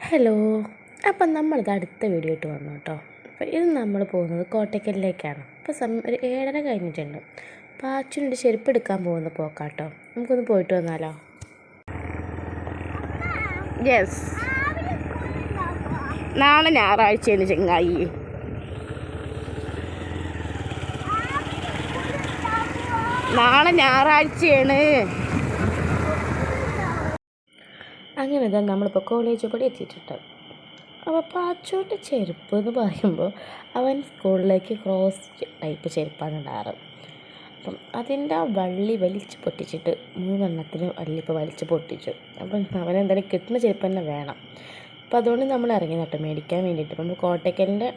Hello. അപ്പം നമ്മളിത് അടുത്ത വീഡിയോ ഇട്ട് വന്നു കേട്ടോ. അപ്പോൾ ഇത് നമ്മൾ പോകുന്നത് കോട്ടയ്ക്കലിലേക്കാണ്. ഇപ്പോൾ ഒരു 7:30 കഴിഞ്ഞിട്ടുണ്ട്. അപ്പോൾ അച്ഛനൊരു ചെരുപ്പ് എടുക്കാൻ പോകുന്ന പോക്കാട്ടോ. നമുക്കൊന്ന് പോയിട്ട് വന്നാലോ? യെസ്, നാളെ ഞായറാഴ്ചയാണ് ചെങ്ങായി. നാളെ ഞായറാഴ്ചയാണ്. അങ്ങനെ ഇതാ നമ്മളിപ്പോൾ കോളേജിൽ കൂടി എത്തിയിട്ടുണ്ട്. അപ്പോൾ പാച്ചോൻ്റെ ചെരുപ്പ് എന്ന് പറയുമ്പോൾ അവൻ സ്കൂളിലേക്ക് ക്രോസ് ടൈപ്പ് ചെരുപ്പാണ് ഇടാറ്. അപ്പം അതിൻ്റെ ആ വള്ളി വലിച്ച് പൊട്ടിച്ചിട്ട് 3 വള്ളിപ്പോൾ വലിച്ച് പൊട്ടിച്ചു. അപ്പം അവനെന്തായാലും കിട്ടുന്ന ചെരുപ്പ് തന്നെ വേണം. അപ്പോൾ അതുകൊണ്ട് നമ്മൾ ഇറങ്ങി നട്ടോ മേടിക്കാൻ വേണ്ടിയിട്ട്. അപ്പം നമ്മൾ കോട്ടയ്ക്കലിൻ്റെ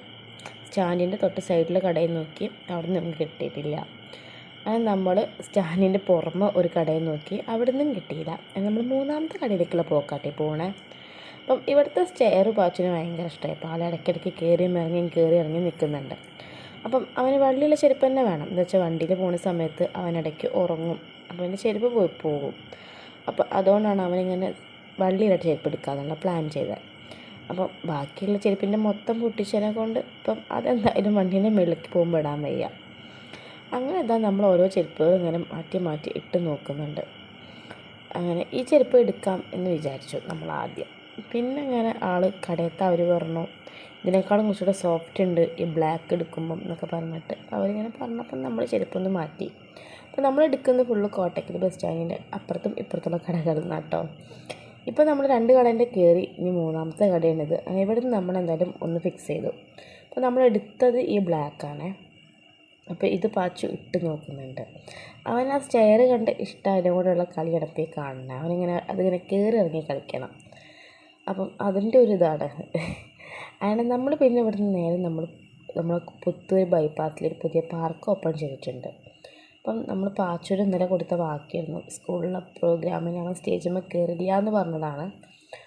സ്റ്റാൻഡിൻ്റെ തൊട്ട് സൈഡിലെ കടയിൽ നോക്കി, അവിടെ നിന്ന് നമുക്ക് കിട്ടിയിട്ടില്ല. അത് നമ്മൾ സ്റ്റാൻഡിൻ്റെ പുറമെ ഒരു കടയിൽ നോക്കി, അവിടെ നിന്നും കിട്ടിയില്ല. നമ്മൾ 3ാമത്തെ കടയിലേക്കുള്ള പോക്കാട്ടെ പോണേ. അപ്പം ഇവിടുത്തെ സ്റ്റെയർ പാച്ചിന് ഭയങ്കര ഇഷ്ടമായി. അപ്പോൾ ആൾ ഇടയ്ക്കിടയ്ക്ക് കയറി ഇറങ്ങി നിൽക്കുന്നുണ്ട്. അപ്പം അവന് വള്ളിയുള്ള ചെരുപ്പ് തന്നെ വേണം. എന്താ വെച്ചാൽ വണ്ടിയിൽ പോകുന്ന സമയത്ത് അവനിടയ്ക്ക് ഉറങ്ങും. അപ്പോൾ അവൻ്റെ ചെരുപ്പ് പോകും. അപ്പോൾ അതുകൊണ്ടാണ് അവനിങ്ങനെ വള്ളിയുള്ള ചെരുപ്പ് എടുക്കാമെന്നുള്ള പ്ലാൻ ചെയ്തത്. അപ്പം ബാക്കിയുള്ള ചെരുപ്പിൻ്റെ മൊത്തം പൊട്ടിച്ചതിനെ കൊണ്ട് ഇപ്പം അതെന്തായാലും വണ്ടീൻ്റെ മുകളിലേക്ക് പോകുമ്പോൾ ഇടാൻ വയ്യ. അങ്ങനെ ഇതാ നമ്മൾ ഓരോ ചെരുപ്പുകൾ ഇങ്ങനെ മാറ്റി ഇട്ട് നോക്കുന്നുണ്ട്. അങ്ങനെ ഈ ചെരുപ്പ് എടുക്കാം എന്ന് വിചാരിച്ചു നമ്മൾ ആദ്യം. പിന്നെ അങ്ങനെ കടയത്ത് അവർ പറഞ്ഞു ഇതിനേക്കാളും കുറച്ചുകൂടെ സോഫ്റ്റ് ഉണ്ട് ഈ ബ്ലാക്ക് എടുക്കുമ്പം എന്നൊക്കെ പറഞ്ഞിട്ട് അവരിങ്ങനെ പറഞ്ഞപ്പം നമ്മൾ ചെരുപ്പൊന്ന് മാറ്റി. അപ്പോൾ നമ്മൾ എടുക്കുന്നത് ഫുള്ള് കോട്ടയ്ക്കൽ ബസ് സ്റ്റാൻഡിൻ്റെ അപ്പുറത്തും ഇപ്പുറത്തുള്ള കടകളിൽ നിന്നാണ് കേട്ടോ. ഇപ്പോൾ നമ്മൾ 2 കടേൻ്റെ കയറി, ഇനി 3ാമത്തെ കടയാണിത്. അങ്ങനെ ഇവിടെ നിന്ന് നമ്മളെന്തായാലും ഒന്ന് ഫിക്സ് ചെയ്തു. അപ്പോൾ നമ്മൾ എടുത്തത് ഈ ബ്ലാക്കാണേ. അപ്പോൾ ഇത് പാച്ചു ഇട്ട് നോക്കുന്നുണ്ട്. അവൻ ആ സ്റ്റെയർ കണ്ട് ഇഷ്ടമായതിനും കൂടെയുള്ള കളി കിടപ്പേ കാണണം. അതിങ്ങനെ കയറി ഇറങ്ങി കളിക്കണം. അപ്പം അതിൻ്റെ ഒരു ഇതാണ്. അങ്ങനെ നമ്മൾ പിന്നെ ഇവിടുന്ന് നേരെ നമ്മൾ പുത്തൂർ ബൈപ്പാസിൽ ഒരു പുതിയ പാർക്ക് ഓപ്പൺ ചെയ്തിട്ടുണ്ട്. അപ്പം നമ്മൾ പാച്ചൂര് ഇന്നലെ കൊടുത്ത വാക്കായിരുന്നു, സ്കൂളിലെ പ്രോഗ്രാമിന് അവൻ സ്റ്റേജിന്മേൽ കയറില്ല എന്ന് പറഞ്ഞതാണ്.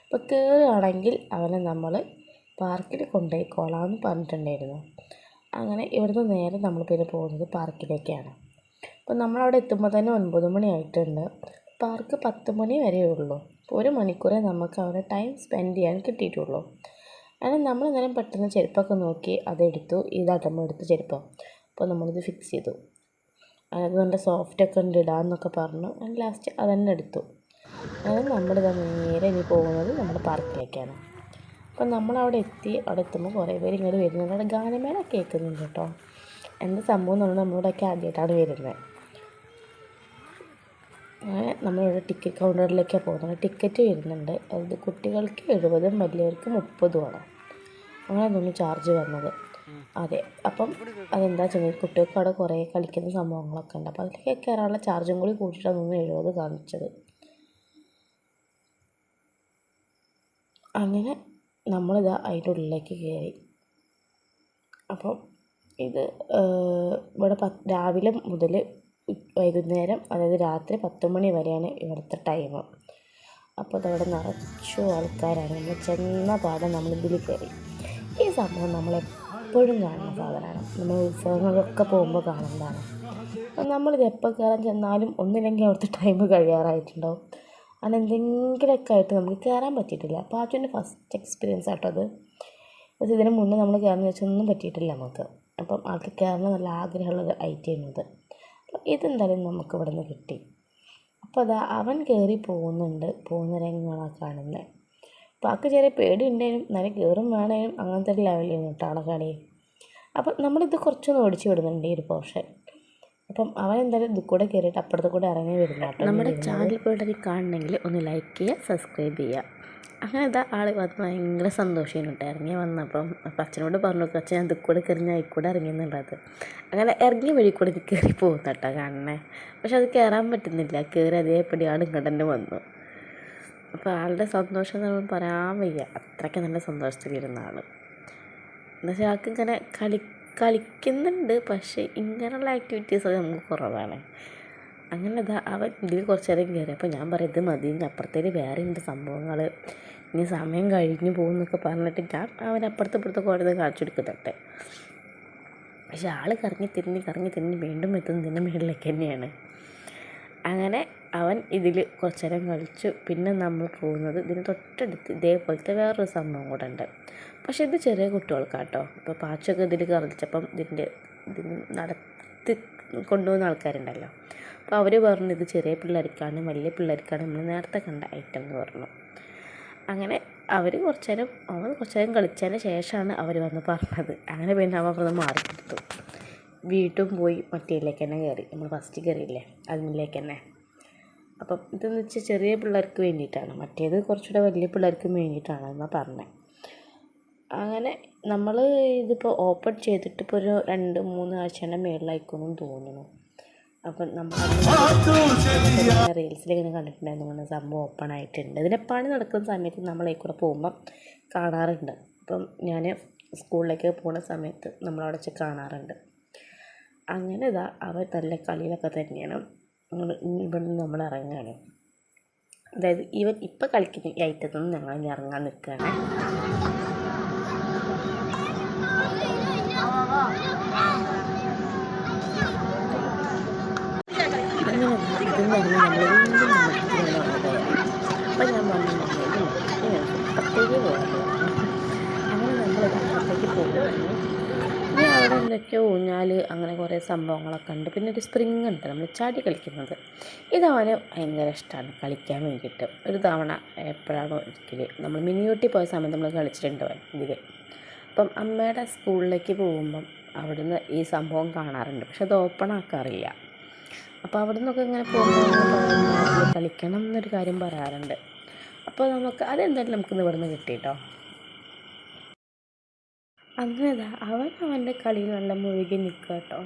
അപ്പോൾ കയറുകയാണെങ്കിൽ അവനെ നമ്മൾ പാർക്കിൽ കൊണ്ടുപോയിക്കോളാമെന്ന് പറഞ്ഞിട്ടുണ്ടായിരുന്നു. അങ്ങനെ ഇവിടുന്ന് നേരെ നമ്മൾ പിന്നെ പോകുന്നത് പാർക്കിലേക്കാണ്. അപ്പോൾ നമ്മളവിടെ എത്തുമ്പോൾ തന്നെ 9 മണി ആയിട്ടുണ്ട്. പാർക്ക് 10 മണി വരെ ഉള്ളൂ. 1 മണിക്കൂറേ നമുക്ക് അവിടെ ടൈം സ്പെൻഡ് ചെയ്യാൻ കിട്ടിയിട്ടുള്ളൂ. അങ്ങനെ നമ്മൾ നേരം പെട്ടെന്ന് ചെരുപ്പൊക്കെ നോക്കി അതെടുത്തു. ഇതാട്ടമ്മ എടുത്ത ചെരുപ്പ്. അപ്പോൾ നമ്മളിത് ഫിക്സ് ചെയ്തു. അത് നല്ല സോഫ്റ്റൊക്കെ ഉണ്ട് ഇടാമെന്നൊക്കെ പറഞ്ഞു. ലാസ്റ്റ് അതന്നെ എടുത്തു. അങ്ങനെ നമ്മളിത് നേരെ ഇനി പോകുന്നത് നമ്മുടെ പാർക്കിലേക്കാണ്. അപ്പം നമ്മളവിടെ എത്തുമ്പോൾ കുറേ പേര് ഇങ്ങോട്ട് വരുന്നുണ്ട്. അവിടെ ഗാനമേള കേൾക്കുന്നുണ്ട് കേട്ടോ. എന്താ സംഭവം എന്നുള്ളത് നമ്മളിവിടെയൊക്കെ ആദ്യമായിട്ടാണ് വരുന്നത്. അങ്ങനെ നമ്മളിവിടെ ടിക്കറ്റ് കൗണ്ടറിലേക്കാണ് പോകുന്നത്. ടിക്കറ്റ് വരുന്നുണ്ട്. അത് കുട്ടികൾക്ക് 70, വലിയവർക്ക് 30 അങ്ങനെ തോന്നുന്നു ചാർജ് വന്നത്. അതെ. അപ്പം അതെന്താ വെച്ചാൽ കുട്ടികൾക്ക് അവിടെ കുറേ കളിക്കുന്ന സംഭവങ്ങളൊക്കെ ഉണ്ട്. അപ്പോൾ അതിലേക്ക് കയറാനുള്ള ചാർജും കൂടി കൂട്ടിയിട്ടാണ് തോന്നുന്നു 70 കാണിച്ചത്. അങ്ങനെ നമ്മളിതാ അതിൻ്റെ ഉള്ളിലേക്ക് കയറി. അപ്പം ഇത് ഇവിടെ രാവിലെ മുതൽ വൈകുന്നേരം, അതായത് രാത്രി 10 മണി വരെയാണ് ഇവിടുത്തെ ടൈം. അപ്പോൾ അതവിടെ നിറച്ചു ആൾക്കാരാണ്. നമ്മൾ ചെന്ന പാടം നമ്മളിതിൽ കയറി. ഈ സംഭവം നമ്മളെപ്പോഴും കാണുന്ന സാധനമാണ്. നമ്മൾ ഉത്സവങ്ങളിലൊക്കെ പോകുമ്പോൾ കാണുന്നതാണ്. അപ്പം നമ്മളിത് എപ്പോൾ കയറാൻ ചെന്നാലും ഒന്നില്ലെങ്കിൽ അവിടുത്തെ ടൈം കഴിയാറായിട്ടുണ്ടാവും. അങ്ങനെ എന്തെങ്കിലുമൊക്കെ ആയിട്ട് നമുക്ക് കയറാൻ പറ്റിയിട്ടില്ല. അപ്പോൾ ആദ്യം ഫസ്റ്റ് എക്സ്പീരിയൻസ് ആട്ടോ അത്. പക്ഷേ ഇതിന് മുന്നേ നമ്മൾ കയറുന്ന വെച്ചൊന്നും പറ്റിയിട്ടില്ല നമുക്ക്. അപ്പം ആൾക്ക് കയറണം നല്ല ആഗ്രഹമുള്ളൊരു ഐറ്റം ഇത്. അപ്പോൾ ഇതെന്തായാലും നമുക്ക് ഇവിടെ നിന്ന് കിട്ടി. അപ്പോൾ അതാ അവൻ കയറി പോകുന്ന രംഗങ്ങളാണ് കാണുന്നത്. അപ്പോൾ ആൾക്ക് ചെറിയ പേടി ഉണ്ടായാലും എന്നാലും കയറും വേണേനും അങ്ങനത്തെ ഒരു ലെവലിലാണ് കേട്ടോ ആളെ കളി. അപ്പം നമ്മളിത് കുറച്ചൊന്ന് ഓടിച്ച് വിടുന്നുണ്ട് ഈ ഒരു പോർഷൻ. അപ്പം അവൻ എന്തായാലും ഇത് കൂടെ കയറിയിട്ട് അപ്പുറത്ത് കൂടെ ഇറങ്ങി വരുന്ന കേട്ടോ. നമ്മുടെ ചാനൽ പോയിട്ട് കാണണമെങ്കിൽ ഒന്ന് ലൈക്ക് ചെയ്യുക, സബ്സ്ക്രൈബ് ചെയ്യുക. അങ്ങനെ ഇതാ ആൾ വന്ന് ഭയങ്കര സന്തോഷമായിരുന്നു കേട്ടോ ഇറങ്ങി വന്നപ്പം. അപ്പം അച്ഛനോട് പറഞ്ഞു അച്ഛൻ ഞാൻ ഇത് കൂടെ കയറി ഞാൻ കൂടെ ഇറങ്ങിയെന്നുള്ളത്. അങ്ങനെ ഇറങ്ങിയ വഴി കൂടെ ഇത് കയറി പോകുന്ന കേട്ടോ കാണണേ. പക്ഷെ അത് കയറാൻ പറ്റുന്നില്ല. കയറി അതേപടി ആൾ ഇങ്ങോട്ട് തന്നെ വന്നു. അപ്പോൾ ആളുടെ സന്തോഷം നമ്മൾ പറയാൻ വയ്യ. അത്രയ്ക്ക് നല്ല സന്തോഷത്തിലിരുന്ന ആൾ. എന്നുവെച്ചാൽ ആൾക്ക് ഇങ്ങനെ കളിക്കുന്നുണ്ട്. പക്ഷേ ഇങ്ങനെയുള്ള ആക്ടിവിറ്റീസൊക്കെ നമുക്ക് കുറവാണ്. അങ്ങനെ ഇതാ അവൻ ഇതിൽ കുറച്ച് നേരം കയറി. അപ്പോൾ ഞാൻ പറയും ഇത് മതി, ഇനി അപ്പുറത്തേക്ക് വേറെ ഉണ്ട് സംഭവങ്ങൾ, ഇനി സമയം കഴിഞ്ഞു പോകുമെന്നൊക്കെ പറഞ്ഞിട്ട് ഞാൻ അവനപ്പുറത്തെ ഓരോന്ന് കാണിച്ചു കൊടുക്കുന്നുണ്ട്. പക്ഷെ ആൾ കറങ്ങി തിരിഞ്ഞ് വീണ്ടും എത്തുന്നതിൻ്റെ മുകളിലേക്ക് തന്നെയാണ്. അങ്ങനെ അവൻ ഇതിൽ കുറച്ച് നേരം കളിച്ചു. പിന്നെ നമ്മൾ പോകുന്നത് ഇതിന് തൊട്ടടുത്ത് ഇതേപോലത്തെ വേറൊരു സംഭവം കൂടെ ഉണ്ട്. പക്ഷേ ഇത് ചെറിയ കുട്ടികൾക്കാട്ടോ. ഇപ്പോൾ പാച്ചൊക്കെ ഇതിൽ കളിച്ചപ്പം ഇതിന് നടത്തി കൊണ്ടുപോകുന്ന ആൾക്കാരുണ്ടല്ലോ, അപ്പോൾ അവർ പറഞ്ഞു ഇത് ചെറിയ പിള്ളേർക്കാണ്, വലിയ പിള്ളേർക്കാണ് നമ്മൾ നേരത്തെ കണ്ട ഐറ്റം എന്ന് പറഞ്ഞു. അങ്ങനെ അവൻ കുറച്ച് നേരം കളിച്ചതിന് ശേഷമാണ് അവർ വന്ന് പറഞ്ഞത്. അങ്ങനെ പിന്നെ അവൻ അവിടെ മാറിക്കൊടുത്തു. വീട്ടും പോയി മറ്റേലേക്ക് തന്നെ കയറി, നമ്മൾ ഫസ്റ്റ് കയറിയില്ലേ അതിലേക്ക് തന്നെ. അപ്പം ഇതെന്ന് വെച്ചാൽ ചെറിയ പിള്ളേർക്ക് വേണ്ടിയിട്ടാണ്, മറ്റേത് കുറച്ചുകൂടെ വലിയ പിള്ളേർക്കും വേണ്ടിയിട്ടാണ് എന്നാണ് പറഞ്ഞത്. അങ്ങനെ നമ്മൾ ഇതിപ്പോൾ ഓപ്പൺ ചെയ്തിട്ട് ഇപ്പോൾ ഒരു 2-3 ആഴ്ചയുടെ മേളിലായിക്കൊന്നും തോന്നുന്നു. അപ്പം നമ്മൾ റീൽസിലിങ്ങനെ കണ്ടിട്ടുണ്ടായിരുന്നു, അങ്ങനെ സംഭവം ഓപ്പൺ ആയിട്ടുണ്ട്. ഇതിൻ്റെ പണി നടക്കുന്ന സമയത്ത് നമ്മളെ കൂടെ പോകുമ്പം കാണാറുണ്ട്. അപ്പം ഞാൻ സ്കൂളിലേക്ക് പോകുന്ന സമയത്ത് നമ്മളവിടെ വെച്ച് കാണാറുണ്ട്. അങ്ങനെ അവർ നല്ല കളിയിലൊക്കെ തന്നെയാണ്. ഇവിടെ നിന്ന് നമ്മൾ ഇറങ്ങുകയാണ്. അതായത് ഇവൻ ഇപ്പം കളിക്കുന്ന ഈ ഐറ്റത്തിൽ നിന്ന് ഞങ്ങൾ ഇനി ഇറങ്ങാൻ നിൽക്കുകയാണ്. അങ്ങനെ ഇതിൽ നിന്ന് നമ്മൾ വീണ്ടും അപ്പം ഞാൻ പറഞ്ഞു അപ്പുറത്തേക്ക് പോകാൻ. അങ്ങനെ നമ്മൾ അപ്പുറത്തേക്ക് പോകുന്നു. ഇനി അവിടെ എന്തൊക്കെയോ ഊഞ്ഞാൽ അങ്ങനെ കുറേ സംഭവങ്ങളൊക്കെ ഉണ്ട്. പിന്നെ ഒരു സ്പ്രിങ് ഉണ്ട്, നമ്മൾ ചാടി കളിക്കുന്നത്. ഇതവന് ഭയങ്കര ഇഷ്ടമാണ് കളിക്കാൻ വേണ്ടിയിട്ട്. ഒരു തവണ എപ്പോഴാണോ ഒരിക്കൽ നമ്മൾ മിനിയൂട്ടി പോയ സമയത്ത് നമ്മൾ കളിച്ചിട്ടുണ്ട് ഇതിൽ. അപ്പം അമ്മയുടെ സ്കൂളിലേക്ക് പോകുമ്പം അവിടുന്ന് ഈ സംഭവം കാണാറുണ്ട്, പക്ഷെ അത് ഓപ്പൺ ആക്കാറില്ല. അപ്പോൾ അവിടെ നിന്നൊക്കെ ഇങ്ങനെ പോകുമ്പോൾ കളിക്കണം എന്നൊരു കാര്യം പറയാറുണ്ട്. അപ്പോൾ നമുക്ക് അതെന്തായാലും നമുക്കിന്ന് ഇവിടെ നിന്ന് കിട്ടിയിട്ടോ. അങ്ങനെ അവൻ്റെ കളിയിൽ നല്ല മുഴുകി നിൽക്കുക കേട്ടോ.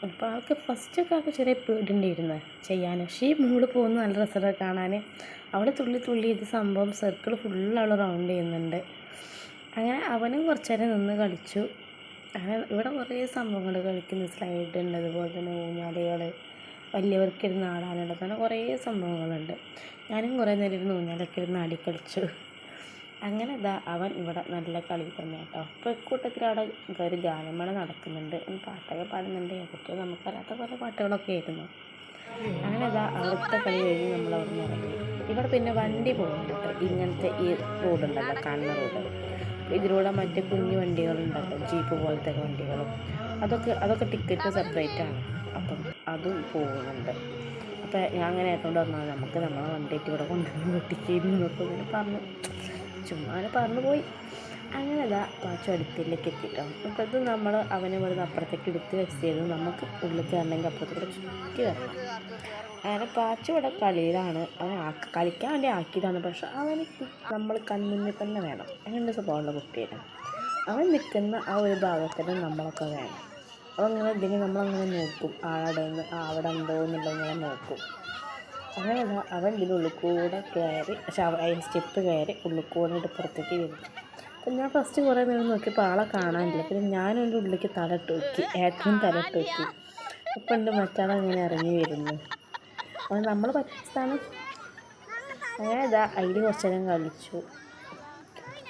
അപ്പോൾ ആൾക്ക് ഫസ്റ്റൊക്കെ ആൾക്ക് ചെറിയ പേടിണ്ടായിരുന്നു ചെയ്യാൻ. പക്ഷേ ഈ മോള് പോകുന്ന നല്ല രസമാണ് കാണാൻ. അവിടെ തുള്ളി ഇത് സംഭവം സർക്കിൾ ഫുള്ള് അവൾ റൗണ്ട് ചെയ്യുന്നുണ്ട്. അങ്ങനെ അവനും കുറച്ച് നേരം നിന്ന് കളിച്ചു. അങ്ങനെ ഇവിടെ കുറേ സംഭവങ്ങൾ കളിക്കുന്നു, സ്ലൈഡ് ഉണ്ട്, അതുപോലെ തന്നെ ഊഞ്ഞാലുകൾ, വലിയവർക്ക് ഇരുന്ന് ആടാനുണ്ട്, അങ്ങനെ കുറേ സംഭവങ്ങളുണ്ട്. ഞാനും കുറേ നേരം ഇരുന്ന് ഊഞ്ഞാലൊക്കെ ഇരുന്ന് ആടി കളിച്ചു. അങ്ങനെ അവൻ ഇവിടെ നല്ല കളി തന്നെ കേട്ടോ. അപ്പോൾ ഇക്കൂട്ടത്തിൽ അവിടെ ഒരു ഗാനമേള നടക്കുന്നുണ്ട്, പാട്ടൊക്കെ പാടുന്നുണ്ട്. കുട്ടികൾ നമുക്കറിയാത്ത കുറേ പാട്ടുകളൊക്കെ ആയിരുന്നു. അങ്ങനെ അവിടുത്തെ കളി കഴിഞ്ഞ് നമ്മൾ അവിടെ നിന്ന് ഇറങ്ങി. ഇവിടെ പിന്നെ വണ്ടി പോകുന്നുണ്ട് കേട്ടോ. ഇങ്ങനത്തെ ഈ റോഡുണ്ടല്ലോ, കാണുന്ന റോഡ്, ഇതിലൂടെ മറ്റേ കുഞ്ഞു വണ്ടികളുണ്ടല്ലോ, ജീപ്പ് പോലത്തെ വണ്ടികളും, അതൊക്കെ ടിക്കറ്റ് സെപ്പറേറ്റാണ്. അപ്പം അതും പോകുന്നുണ്ട്. അപ്പോൾ ഞാൻ അങ്ങനെ ആയിക്കൊണ്ട് പറഞ്ഞാൽ നമുക്ക് നമ്മളെ വണ്ടിയിട്ട് ഇവിടെ കൊണ്ടുവന്ന് ഒട്ടിക്കുന്നു എന്നൊക്കെ ഇങ്ങനെ പറഞ്ഞു, ചുമ്മാ പറഞ്ഞു പോയി. അങ്ങനെ പാച്ചു അടുത്തിലേക്ക് എത്തിയിട്ടോ. അപ്പോൾ അത് നമ്മൾ അവനെ വെറുതെ അപ്പുറത്തേക്ക് എടുത്ത് വെച്ച് ചെയ്ത് നമുക്ക് ഉള്ളിൽ കയറണമെങ്കിൽ അപ്പുറത്തേക്ക് ചുറ്റി വരണം. അങ്ങനെ പാച്ചു ഇവിടെ കളിയിലാണ്. അവൻ കളിക്കാൻ വേണ്ടി ആക്കിയതാണ്, പക്ഷെ അവന് നമ്മൾ കൺമുന്നിൽ തന്നെ വേണം. അങ്ങനത്തെ സ്വഭാവമുള്ള കുട്ടിയാണ്. അവൻ നിൽക്കുന്ന ആ ഒരു ഭാഗത്തിന് നമ്മളൊക്കെ വേണം. അവങ്ങനെ ഇതിന് നമ്മളങ്ങനെ നോക്കും, അവിടെ ഉണ്ടോ എന്നുള്ളതിങ്ങനെ നോക്കും. അങ്ങനെ അവൻ ഇതിൻ്റെ ഉള്ളിൽ കൂടെ കയറി, സ്റ്റെപ്പ് കയറി ഉള്ളിൽ കൂടെ പുറത്തേക്ക് വരും. അപ്പം ഞാൻ ഫസ്റ്റ് കുറേ നേരം നോക്കിയപ്പോൾ ആളെ കാണാനില്ല. പിന്നെ ഞാനതിൻ്റെ ഉള്ളിലേക്ക് തലയിട്ട് നോക്കി, ഏട്ടനും തലയിട്ട് നോക്കി. ഇപ്പം ഉണ്ട് മറ്റാളങ്ങനെ ഇറങ്ങി വരുന്നു. അപ്പോൾ നമ്മൾ പറ്റിയതാണ്. അങ്ങനെ അതിൽ കുറച്ച് നേരം കളിച്ചു.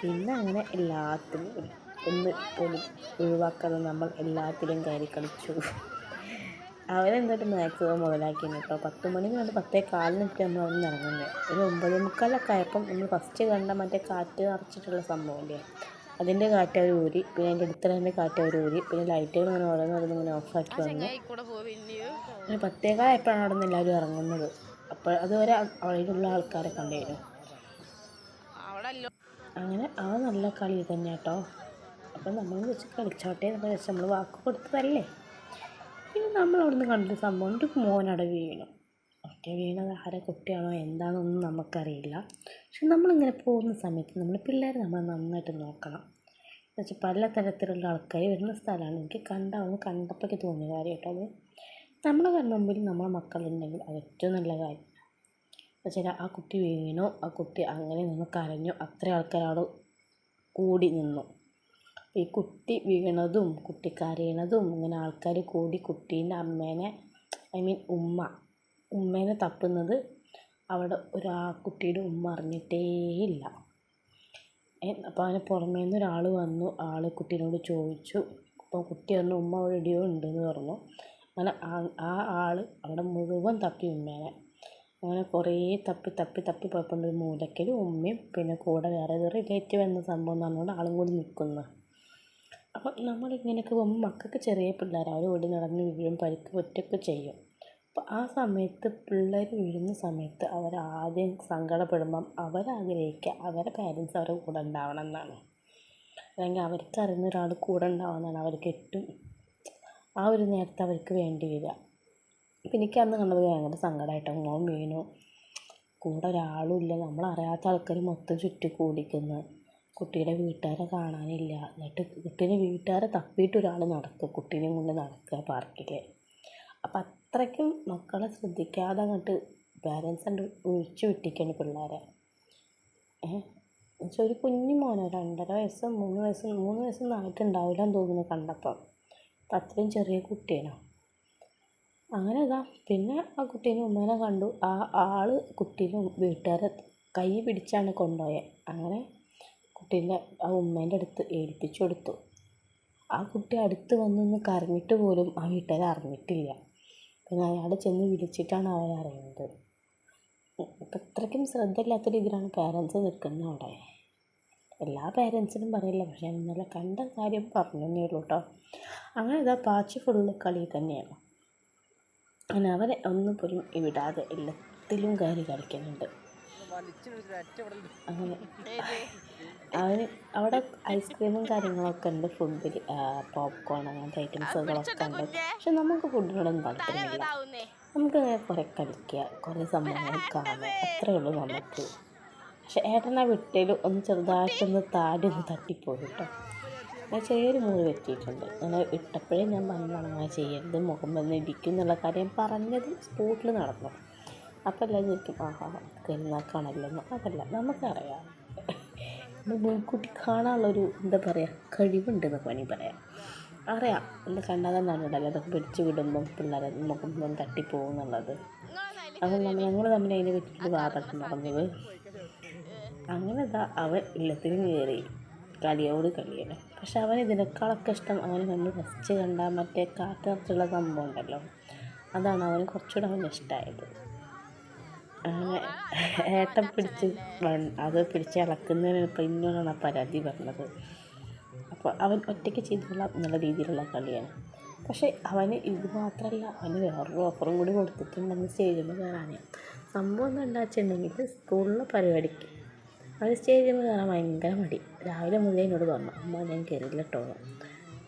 പിന്നെ അങ്ങനെ എല്ലാത്തിലും പോലും ഒഴിവാക്കാതെ നമ്മൾ എല്ലാത്തിലും കയറി കളിച്ചു. അവരെന്തായാലും മാക്സിമം മുതലാക്കിയിരുന്നു കേട്ടോ. 10 മണി കണ്ട് 10:15 നമ്മൾ അവിടെ നിന്ന് ഇറങ്ങുന്നത്. ഒരു 9:45 ആയപ്പം നമ്മൾ ഫസ്റ്റ് കണ്ട മറ്റേ കാറ്റ് നിറച്ചിട്ടുള്ള സംഭവമില്ലേ, അതിൻ്റെ കാറ്റ് അവർ ഊരി, പിന്നെ അതിൻ്റെ അടുത്തുള്ള കാറ്റ് അവർ ഊരി, പിന്നെ ലൈറ്റുകൾ ഇങ്ങനെ ഓരോന്നിങ്ങനെ ഓഫാക്കി വന്നു. പിന്നെ 10:15 ആയപ്പോഴാണ് അവിടെ നിന്ന് എല്ലാവരും ഇറങ്ങുന്നത്. അപ്പോൾ അതുവരെ അവിടെയുള്ള ആൾക്കാരെ കണ്ടിരുന്നു. അങ്ങനെ അവൻ നല്ല കളി തന്നെ കേട്ടോ. അപ്പം നമ്മൾ വെച്ച് കളിച്ചോട്ടെ എന്നൊക്കെ വെച്ച് നമ്മൾ വാക്ക് കൊടുത്തതല്ലേ. പിന്നെ നമ്മളവിടെ നിന്ന് കണ്ടൊരു സംഭവം, ഒരു മോനവിടെ വീണു. വീണത് ആരെ കുട്ടിയാണോ എന്താണെന്നൊന്നും നമുക്കറിയില്ല. പക്ഷെ നമ്മളിങ്ങനെ പോകുന്ന സമയത്ത് പിള്ളേർ നമ്മൾ നന്നായിട്ട് നോക്കണം. എന്ന് വെച്ചാൽ പല തരത്തിലുള്ള ആൾക്കാർ വരുന്ന സ്ഥലമാണ്. എനിക്ക് കണ്ടപ്പോഴേക്ക് തോന്നിയ കാര്യം കേട്ടോ. അത് നമ്മുടെ മുമ്പിൽ നമ്മളെ മക്കളുണ്ടെങ്കിൽ അത് ഏറ്റവും നല്ല കാര്യം. എന്നുവെച്ചാൽ ആ കുട്ടി വീണു, ആ കുട്ടി അങ്ങനെ നിന്ന് കരഞ്ഞു, അത്ര ആൾക്കാരവിടെ കൂടി നിന്നു. ഈ കുട്ടി വീണതും കുട്ടി കരയണതും ഇങ്ങനെ ആൾക്കാർ കൂടി കുട്ടീൻ്റെ അമ്മേനെ, ഉമ്മേനെ തപ്പുന്നത് അവിടെ കുട്ടിയുടെ ഉമ്മ അറിഞ്ഞിട്ടേയില്ല. അപ്പോൾ അതിന് പുറമേ നിന്ന് ഒരാൾ വന്നു, ആൾ കുട്ടീനോട് ചോദിച്ചു. അപ്പോൾ കുട്ടി പറഞ്ഞു ഉമ്മ അവിടെ എവിടെയോ ഉണ്ടെന്ന് പറഞ്ഞു. അങ്ങനെ ആ ആൾ അവിടെ മുഴുവൻ തപ്പി ഉമ്മേനെ. അങ്ങനെ കുറേ തപ്പി പോയപ്പോൾ ഒരു മൂലക്കൽ ഉമ്മയും പിന്നെ കൂടെ വേറെ റിലേറ്റീവ് എന്ന സംഭവം എന്ന് പറഞ്ഞുകൊണ്ട് ആളും കൂടി നിൽക്കുന്നു. അപ്പം നമ്മളിങ്ങനെയൊക്കെ പോകുമ്പോൾ മക്കൾക്ക് ചെറിയ പിള്ളേർ അവർ ഓടി നടന്ന് വീഴും, പരിക്ക് പറ്റുകയൊക്കെ ചെയ്യും. അപ്പോൾ ആ സമയത്ത് പിള്ളേർ വീഴുന്ന സമയത്ത് അവരാദ്യം സങ്കടപ്പെടുമ്പം അവരാഗ്രഹിക്കുക അവരുടെ പാരൻസ് അവരുടെ കൂടെ ഉണ്ടാവണം എന്നാണ്, അല്ലെങ്കിൽ അവർക്കറിയുന്ന ഒരാൾ കൂടെ ഉണ്ടാവുന്നതാണ് അവർക്ക് ഏറ്റവും ആ ഒരു നേരത്തെ അവർക്ക് വേണ്ടി വരിക. അപ്പം എനിക്കന്ന് കണ്ടത് ഭയങ്കര സങ്കടമായിട്ടോ, മോൻ വീണു, കൂടെ ഒരാളും ഇല്ല, നമ്മളറിയാത്ത ആൾക്കാർ മൊത്തം ചുറ്റി കൂടിക്കുന്നു, കുട്ടിയുടെ വീട്ടുകാരെ കാണാനില്ല, എന്നിട്ട് കുട്ടീൻ്റെ വീട്ടുകാരെ തപ്പിയിട്ട് ഒരാൾ നടക്കുക, കുട്ടീനെയും കൊണ്ട് നടക്കുക പാർക്കിൽ. അപ്പം അത്രയ്ക്കും മക്കളെ ശ്രദ്ധിക്കാതെ അങ്ങോട്ട് പാരൻസ് കണ്ട് ഒഴിച്ചു വിട്ടിരിക്കുകയാണ് പിള്ളേരെ. എന്നുവെച്ചാൽ ഒരു കുഞ്ഞു മോനോ 2.5 വയസ്സോ 3 വയസ്സൊന്നും ആയിട്ടുണ്ടാവില്ല എന്ന് തോന്നുന്നു കണ്ടപ്പം. അപ്പം അത്രയും ചെറിയ കുട്ടിയാണ്. അങ്ങനെ പിന്നെ ആ കുട്ടീനെ ഉമ്മേനെ കണ്ടു. ആ ആൾ കുട്ടീനെ വീട്ടുകാരെ കൈ പിടിച്ചാണ് കൊണ്ടുപോയത്. അങ്ങനെ കുട്ടീൻ്റെ ആ ഉമ്മേൻ്റെ അടുത്ത് ഏൽപ്പിച്ചു കൊടുത്തു. ആ കുട്ടി അടുത്ത് വന്നൊന്ന് കരഞ്ഞിട്ട് പോലും ആ വീട്ടുകാർ അറിഞ്ഞിട്ടില്ല. പിന്നെ അയാൾ ചെന്ന് വിളിച്ചിട്ടാണ് അവരറിയുന്നത്. അപ്പം അത്രയ്ക്കും ശ്രദ്ധയില്ലാത്ത രീതിയിലാണ് പാരൻസ് നിൽക്കുന്നത് അവിടെ. എല്ലാ പാരൻസിനും പറയില്ല, പക്ഷേ ഇന്നലെ കണ്ട കാര്യം പറഞ്ഞേ ഉള്ളൂ കേട്ടോ. അങ്ങനെ പാച്ചി ഫുള്ള് കളി തന്നെയാണ്. അങ്ങനെ അവരെ ഒന്നും പോലും വിടാതെ എല്ലാത്തിലും കയറി കളിക്കുന്നുണ്ട്. അങ്ങനെ അവന് അവിടെ ഐസ്ക്രീമും കാര്യങ്ങളൊക്കെ ഉണ്ട്, ഫുഡിൽ പോപ്കോൺ അങ്ങനത്തെ ഐറ്റംസുകളൊക്കെ ഉണ്ട്. പക്ഷെ നമുക്ക് ഫുഡിനോടൊന്നും താല്പര്യമില്ല. നമുക്ക് കുറേ കളിക്കുക, കുറേ സംഭവങ്ങൾ കാണുക, അത്രയേ ഉള്ളൂ നമുക്ക്. പക്ഷെ ഏട്ടനെ വിട്ടേലും ഒന്ന് ചെറുതായിട്ടൊന്ന് താടി ഒന്ന് തട്ടിപ്പോയി കേട്ടോ. ഞാൻ ചെറിയൊരു മുറി പറ്റിയിട്ടുണ്ട്. അങ്ങനെ ഇട്ടപ്പോഴേ ഞാൻ പറഞ്ഞതാണ് അങ്ങനെ ചെയ്യരുത്, മുഖം വന്ന് ഇടിക്കും എന്നുള്ള കാര്യം പറഞ്ഞതും സ്പോട്ടിൽ നടന്നു. അപ്പോൾ എല്ലാം ചോദിക്കും കരുന്നാക്കാണല്ലോ. അതല്ല, നമുക്കറിയാം മുൻകൂട്ടി കാണാനുള്ളൊരു എന്താ പറയുക കഴിവുണ്ടെന്ന് പണി പറയാം. അറിയാം എന്നെ കണ്ടാൽ തന്നെയാണ് ഉണ്ടല്ലോ അതൊക്കെ പിടിച്ച് വിടുമ്പം പിള്ളേരെ മുഖം വന്ന് തട്ടിപ്പോകും എന്നുള്ളത്. അപ്പം ഞങ്ങൾ തമ്മിൽ അതിനെ പറ്റിയിട്ട് വാദം നടന്നത്. അങ്ങനെ അവൻ എല്ലാത്തിനും കയറി കളിയോട് കളിയാണ്. പക്ഷെ അവൻ ഇതിനേക്കാളൊക്കെ ഇഷ്ടം അവന് നമ്മൾ ഫസ്റ്റ് കണ്ടാൽ മറ്റേ കാറ്റ് നിറച്ചുള്ള സംഭവം ഉണ്ടല്ലോ, അതാണ് അവന് കുറച്ചുകൂടെ അവന് ഇഷ്ടമായത്. അങ്ങനെ ഏട്ടൻ അത് പിടിച്ച് ഇളക്കുന്നതിന് ഇപ്പം ഇന്നോടാണ് പരാതി പറഞ്ഞത്. അപ്പോൾ അവൻ ഒറ്റയ്ക്ക് ചെയ്തുള്ള എന്നുള്ള രീതിയിലുള്ള കളിയാണ്. പക്ഷേ അവന് ഇത് മാത്രമല്ല, അവന് വേറൊരു ഓഫറും കൂടി കൊടുത്തിട്ടുണ്ടെന്ന് സ്റ്റേജിൽ കയറാൻ. സംഭവം എന്താ വെച്ചിട്ടുണ്ടെങ്കിൽ സ്കൂളിലെ പരിപാടിക്ക് അവന് സ്റ്റേജിൽ കയറാൻ ഭയങ്കര മടി. രാവിലെ മുതലേ എന്നോട് പറഞ്ഞു, അമ്മ ഞാൻ കയറിയില്ല കേട്ടോ.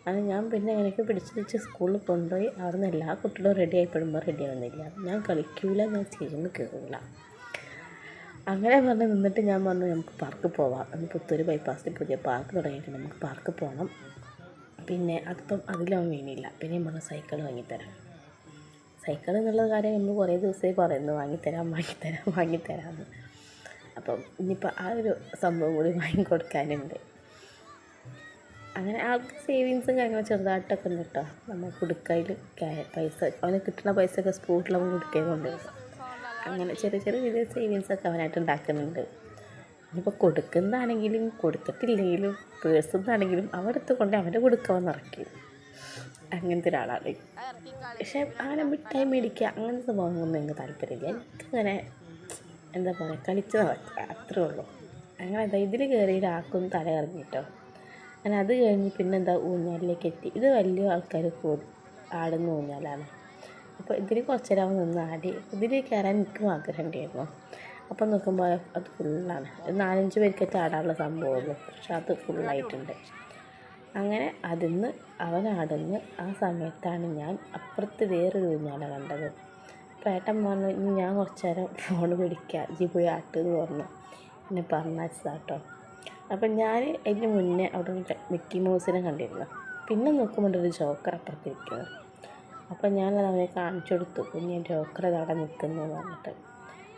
അത് ഞാൻ പിന്നെ എനിക്ക് പിടിച്ച് വെച്ച് സ്കൂളിൽ കൊണ്ടുപോയി അവിടെ നിന്ന് എല്ലാ കുട്ടികളും റെഡി ആയിപ്പെടുമ്പോൾ റെഡി ആവുന്നില്ല, ഞാൻ കളിക്കൂല, ഞാൻ സ്റ്റേജിൽ കയറില്ല. അങ്ങനെ പറഞ്ഞ് നിന്നിട്ട് ഞാൻ പറഞ്ഞു നമുക്ക് പാർക്ക് പോവാം, നമുക്ക് പുത്തൂര് ബൈപ്പാസിൽ പുതിയ പാർക്ക് തുടങ്ങിയിട്ടുണ്ട്, നമുക്ക് പാർക്ക് പോകണം. പിന്നെ അതിപ്പം അതിലവൻ വീണില്ല. പിന്നെ ഞാൻ പറഞ്ഞു സൈക്കിൾ വാങ്ങിത്തരാം. സൈക്കിൾ എന്നുള്ള കാര്യം നമ്മൾ കുറേ ദിവസമായി പറയുന്നു, വാങ്ങിത്തരാമെന്ന്. അപ്പം ഇനിയിപ്പോൾ ആ ഒരു സംഭവം കൂടി വാങ്ങിക്കൊടുക്കാനുണ്ട്. അങ്ങനെ ആൾക്ക് സേവിങ്സും കാര്യങ്ങളും ചെറുതായിട്ടൊക്കെ ഉണ്ട് കേട്ടോ. നമ്മൾ കുടുക്കയിൽ പൈസ അവന് കിട്ടുന്ന പൈസയൊക്കെ സ്പോട്ടിൽ അവൻ കുടുക്കയിൽ കൊണ്ടുവരും. അങ്ങനെ ചെറിയ ചെറിയ രീതിയിൽ സേവിങ്സൊക്കെ അവനായിട്ട് ഉണ്ടാക്കുന്നുണ്ട്. ഇനിയിപ്പോൾ കൊടുക്കുന്നതാണെങ്കിലും കൊടുത്തിട്ടില്ലെങ്കിലും പേഴ്സിൽ നിന്നാണെങ്കിലും അവരെടുത്ത് കൊണ്ട് അവൻ്റെ കൊടുക്കാൻ നിറയ്ക്കും. അങ്ങനത്തെ ഒരാളാണ്. പക്ഷേ അങ്ങനെ മിഠായി മേടിക്കുക അങ്ങനത്തെ സംഭവങ്ങളൊന്നും എനിക്ക് താല്പര്യമില്ല. എനിക്കങ്ങനെ എന്താ പറയുക കളിച്ച് നടക്കുക അത്രേ ഉള്ളൂ. അങ്ങനെ ഇതിൽ കയറി ഒരാൾക്കൊന്ന് തല കറങ്ങിട്ടോ. അങ്ങനെ അത് കഴിഞ്ഞ് പിന്നെന്താ ഊഞ്ഞാലിലേക്ക് എത്തി. ഇത് വലിയ ആൾക്കാർ ആടുന്ന ഊഞ്ഞാലാണ്. അപ്പോൾ ഇതിൽ കുറച്ച് നേരം നിന്ന് ആടി. ഇതിൽ കയറാൻ എനിക്കും ആഗ്രഹമുണ്ടായിരുന്നു. അപ്പം നോക്കുമ്പോൾ അത് ഫുള്ളാണ്. 4-5 പേർക്ക് ആടാനുള്ള സംഭവമുള്ളൂ, പക്ഷെ അത് ഫുള്ളായിട്ടുണ്ട്. അങ്ങനെ അതിന്ന് അവനാടുന്ന് ആ സമയത്താണ് ഞാൻ അപ്പുറത്ത് വേറൊരു ഊഞ്ഞാല കണ്ടത്. അപ്പോൾ ഏട്ടൻ പറഞ്ഞു ഇനി ഞാൻ കുറച്ച് നേരം ഫോൺ പിടിക്കാം, ജി പോയി ആട്ടെന്ന് പറഞ്ഞു. എന്നെ പറഞ്ഞാട്ടോ. അപ്പം ഞാൻ അതിന് മുന്നേ അവിടെ മിക്കി മൗസിനെ കണ്ടിരുന്നു. പിന്നെ നോക്കുമ്പോൾ ഒരു ജോക്കർ അപ്പുറത്തിരിക്കുന്നത്. അപ്പം ഞാനത് അവനെ കാണിച്ചു കൊടുത്തു, കുഞ്ഞ് ജോക്കർ അവിടെ നിൽക്കുന്നു എന്ന് പറഞ്ഞിട്ട്.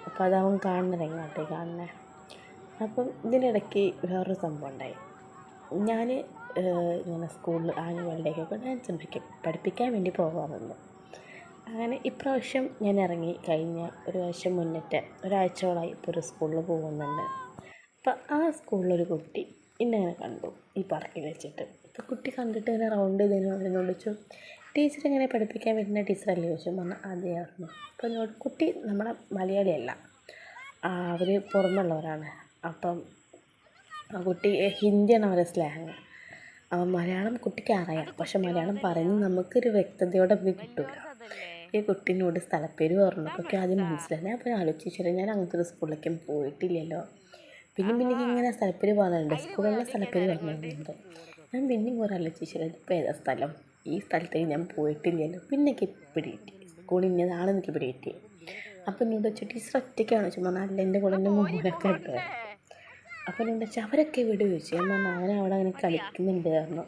അപ്പോൾ അതവൻ കാണുന്നത് എങ്ങോട്ടേ കാണുന്നത്. അപ്പം ഇതിനിടയ്ക്ക് വേറൊരു സംഭവം ഉണ്ടായി. ഞാൻ ഇങ്ങനെ സ്കൂളിൽ ആനുവൽ ഡേക്കൊക്കെ ഡാൻസ് പഠിപ്പിക്കാൻ വേണ്ടി പോകാറുണ്ട്. അങ്ങനെ ഇപ്രാവശ്യം ഞാൻ ഇറങ്ങി. കഴിഞ്ഞ ഒരു വർഷം മുന്നത്തെ ഒരാഴ്ചയോളമായി ഇപ്പോൾ ഒരു സ്കൂളിൽ പോകുന്നുണ്ട്. അപ്പം ആ സ്കൂളിലൊരു കുട്ടി എന്നെ കണ്ടു ഈ പാർക്കിൽ വെച്ചിട്ട്. അപ്പോൾ കുട്ടി കണ്ടിട്ട് ഇങ്ങനെ റൗണ്ട് ചെയ്തതിനോട് ചോദിച്ചു, ടീച്ചർ ഇങ്ങനെ പഠിപ്പിക്കാൻ വരുന്ന ടീച്ചറല്ലേ ചോദിച്ചു. പറഞ്ഞാൽ അതെയായിരുന്നു. അപ്പോൾ എന്നോട് കുട്ടി നമ്മുടെ മലയാളിയല്ല, അവർ പുറമെയുള്ളവരാണ്. അപ്പം ആ കുട്ടി ഹിന്ദിയാണ് അവരുടെ സ്ലാങ്. അപ്പം മലയാളം കുട്ടിക്ക് അറിയാം, പക്ഷെ മലയാളം പറഞ്ഞ് നമുക്കൊരു വ്യക്തതയോടെ അത് കിട്ടില്ല. ഈ കുട്ടീനോട് സ്ഥലപ്പേര് പറഞ്ഞപ്പോൾ ആദ്യം മനസ്സിലായില്ല. അപ്പോൾ ഞാൻ ആലോചിച്ചിട്ട് ഞാൻ അങ്ങനത്തെ ഒരു സ്കൂളിലേക്കും പോയിട്ടില്ലല്ലോ. പിന്നെ ഇങ്ങനെ സ്ഥലപ്പേര് പറഞ്ഞിട്ടുണ്ട്, സ്കൂളിലെ സ്ഥലപ്പേര് പറഞ്ഞിട്ടുണ്ട്. ഞാൻ പിന്നെയും കുറേ ആലോചിച്ചില്ല, ഇപ്പോൾ ഏതാ സ്ഥലം, ഈ സ്ഥലത്തേക്ക് ഞാൻ പോയിട്ടില്ലല്ലോ. പിന്നെ എനിക്ക് പിടികിട്ടി, സ്കൂളിൽ ഇന്നതാണ് എനിക്ക് പിടികിട്ടി. അപ്പം എന്നോട് വെച്ചാൽ ടീച്ചർ ഒറ്റയ്ക്കാണ് വെച്ചാൽ പറഞ്ഞാൽ അല്ല, എൻ്റെ കൂടെ എൻ്റെ മോനൊക്കെ ഉണ്ട്. അപ്പം എന്നോട് വെച്ചാൽ അവരൊക്കെ ഇവിടെ ചോദിച്ചു. ഞാൻ പറഞ്ഞാൽ അവനവിടെ അങ്ങനെ കളിക്കുന്നുണ്ട് പറഞ്ഞു.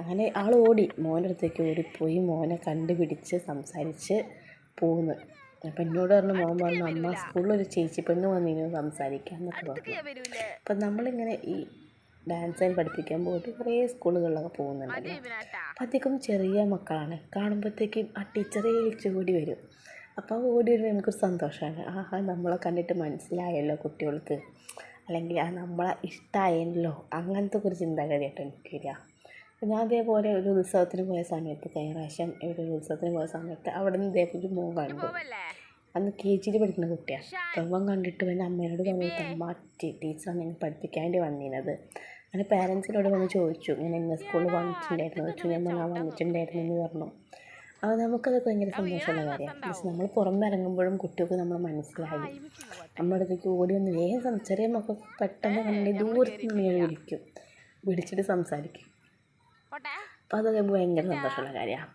അങ്ങനെ ആൾ ഓടി, മോൻ്റെ അടുത്തേക്ക് ഓടിപ്പോയി മോനെ കണ്ടുപിടിച്ച് സംസാരിച്ച് പോന്ന്. അപ്പം എന്നോട് പറഞ്ഞു, മോൻ പറഞ്ഞു അമ്മ സ്കൂളിലൊരു ചേച്ചി പെണ്ണ് വന്നിരുന്നു സംസാരിക്കാൻ എന്നൊക്കെ പറഞ്ഞു. അപ്പം നമ്മളിങ്ങനെ ഈ ഡാൻസ് പഠിപ്പിക്കാൻ പോയിട്ട് കുറേ സ്കൂളുകളിലൊക്കെ പോകുന്നുണ്ടല്ലോ. അപ്പം അധികം ചെറിയ മക്കളാണ്. കാണുമ്പോഴത്തേക്കും ആ ടീച്ചറെ വിളിച്ച് ഓടി വരും. അപ്പോൾ ഓടി വരുമ്പോൾ നമുക്കൊരു സന്തോഷമാണ്. ആഹാ, നമ്മളെ കണ്ടിട്ട് മനസ്സിലായല്ലോ കുട്ടികൾക്ക്, അല്ലെങ്കിൽ ആ നമ്മളെ ഇഷ്ടമായല്ലോ, അങ്ങനത്തെ ഒരു ചിന്താഗതിയായിട്ട് എനിക്ക് വരിക. അപ്പോൾ ഞാൻ അതേപോലെ ഒരു ഉത്സവത്തിന് പോയ സമയത്ത്, കഴിഞ്ഞ പ്രാവശ്യം ഒരു ഉത്സവത്തിന് പോയ സമയത്ത് അവിടെ നിന്ന് ഇതേപോലെ മോൻ കണ്ടു. അന്ന് KG പഠിക്കുന്ന കുട്ടിയാണ്. അപ്പം കണ്ടിട്ട് എൻ്റെ അമ്മേനോട് പറഞ്ഞിട്ട് അമ്മ ടീച്ചറാണ് ഞങ്ങൾ പഠിപ്പിക്കാൻ വേണ്ടി വന്നിരുന്നത്. അങ്ങനെ പാരൻസിനോട് വന്ന് ചോദിച്ചു, ഇങ്ങനെ ഇന്ന സ്കൂളിൽ വന്നിട്ടുണ്ടായിരുന്നു ചോദിച്ചു. ഞാൻ പറഞ്ഞാൽ വന്നിട്ടുണ്ടായിരുന്നു എന്ന് പറഞ്ഞു. അപ്പോൾ നമുക്കത് ഭയങ്കര സന്തോഷമുള്ള കാര്യമാണ്. പക്ഷെ നമ്മൾ പുറമെ ഇറങ്ങുമ്പോഴും കുട്ടികൾക്ക് നമ്മൾ മനസ്സിലായി, നമ്മുടെ അടുത്തേക്ക് ഓടി വന്ന് വേഗം ചെറിയ മക്കൾ പെട്ടെന്ന് കണ്ടി ദൂരത്ത് നിന്ന് വിളിച്ചിട്ട് സംസാരിക്കും. അപ്പോൾ അതൊക്കെ ഭയങ്കര സന്തോഷമുള്ള കാര്യമാണ്.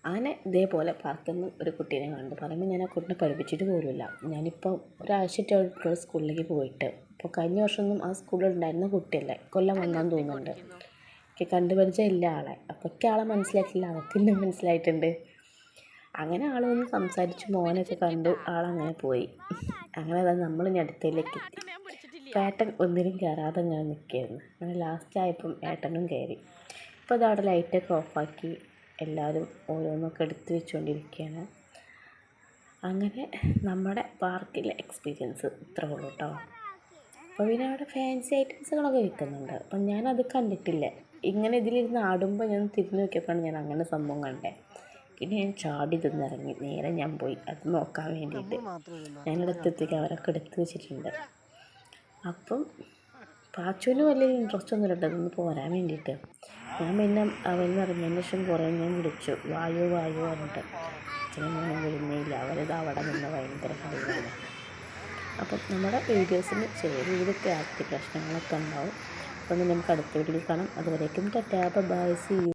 അങ്ങനെ ഇതേപോലെ പാർക്കിൽ നിന്ന് ഒരു കുട്ടീനെ കണ്ടു. പറയുമ്പോൾ ഞാൻ ആ കുട്ടീനെ പഠിപ്പിച്ചിട്ട് പോലുമില്ല. ഞാനിപ്പോൾ ഒരാഴ്ചയായിട്ടുള്ള സ്കൂളിലേക്ക് പോയിട്ട്. ഇപ്പോൾ കഴിഞ്ഞ വർഷമൊന്നും ആ സ്കൂളിൽ ഉണ്ടായിരുന്ന കുട്ടിയല്ലേ, കൊല്ലം വന്നാന്ന് തോന്നുന്നുണ്ട്. എനിക്ക് കണ്ടുപരിചയം ഇല്ല ആളെ. അപ്പോൾ എനിക്ക് ആളെ മനസ്സിലായിട്ടില്ല, അവർക്ക് എന്നെ മനസ്സിലായിട്ടുണ്ട്. അങ്ങനെ ആൾ വന്ന് സംസാരിച്ച് മോനൊക്കെ കണ്ടു, ആളങ്ങനെ പോയി. അങ്ങനെ അതാ നമ്മൾ ഇനി അടുത്തയിലേക്ക് എത്തി. ഏട്ടൻ ഒന്നിനും കയറാതെ ഇങ്ങനെ നിൽക്കുകയായിരുന്നു. അങ്ങനെ ലാസ്റ്റ് ആയപ്പം ഏട്ടനും കയറി. ഇപ്പോൾ അതവിടെ ലൈറ്റൊക്കെ ഓഫാക്കി എല്ലാവരും ഓരോന്നൊക്കെ എടുത്ത് വെച്ചുകൊണ്ടിരിക്കുകയാണ്. അങ്ങനെ നമ്മുടെ പാർക്കിലെ എക്സ്പീരിയൻസ് ഇത്രേ ഉള്ളൂ കേട്ടോ. അപ്പോൾ പിന്നെ അവിടെ ഫാൻസി ഐറ്റംസുകളൊക്കെ വിൽക്കുന്നുണ്ട്. അപ്പം ഞാനത് കണ്ടിട്ടില്ല. ഇങ്ങനെ ഇതിലിരുന്ന് ആടുമ്പോൾ ഞാൻ തിരിഞ്ഞു നോക്കിയപ്പോഴാണ് ഞാൻ അങ്ങനെ സംഭവം കണ്ടേ. പിന്നെ ഞാൻ ചാടി തിന്നിറങ്ങി, നേരെ ഞാൻ പോയി അത് നോക്കാൻ വേണ്ടിയിട്ട്. ഞാനിടത്തെത്തിക്ക് അവരൊക്കെ എടുത്ത് വെച്ചിട്ടുണ്ട്. അപ്പം പാച്ചുവിന് വലിയ ഇൻട്രസ്റ്റ് ഒന്നും ഇല്ല അതൊന്ന് പോരാൻ വേണ്ടിയിട്ട്. ഞാൻ പിന്നെ അവന് ഇറങ്ങിയതിന് ശേഷം കുറേ ഞാൻ വിളിച്ചു, വായു പറഞ്ഞിട്ട്. അച്ഛനൊന്നും വിടുന്നില്ല, അവരത് അവിടെ നിന്ന് ഭയങ്കര കളിയാണ്. അപ്പം നമ്മുടെ വീഡിയോസിന് ചെറിയ രീതിയിൽ ക്ലാരിറ്റി പ്രശ്നങ്ങളൊക്കെ ഉണ്ടാവും. അപ്പം നമുക്ക് അടുത്ത വീഡിയോയിൽ കാണാം. അതുവരേക്കും ടാറ്റാ, ബൈ, സീ യു.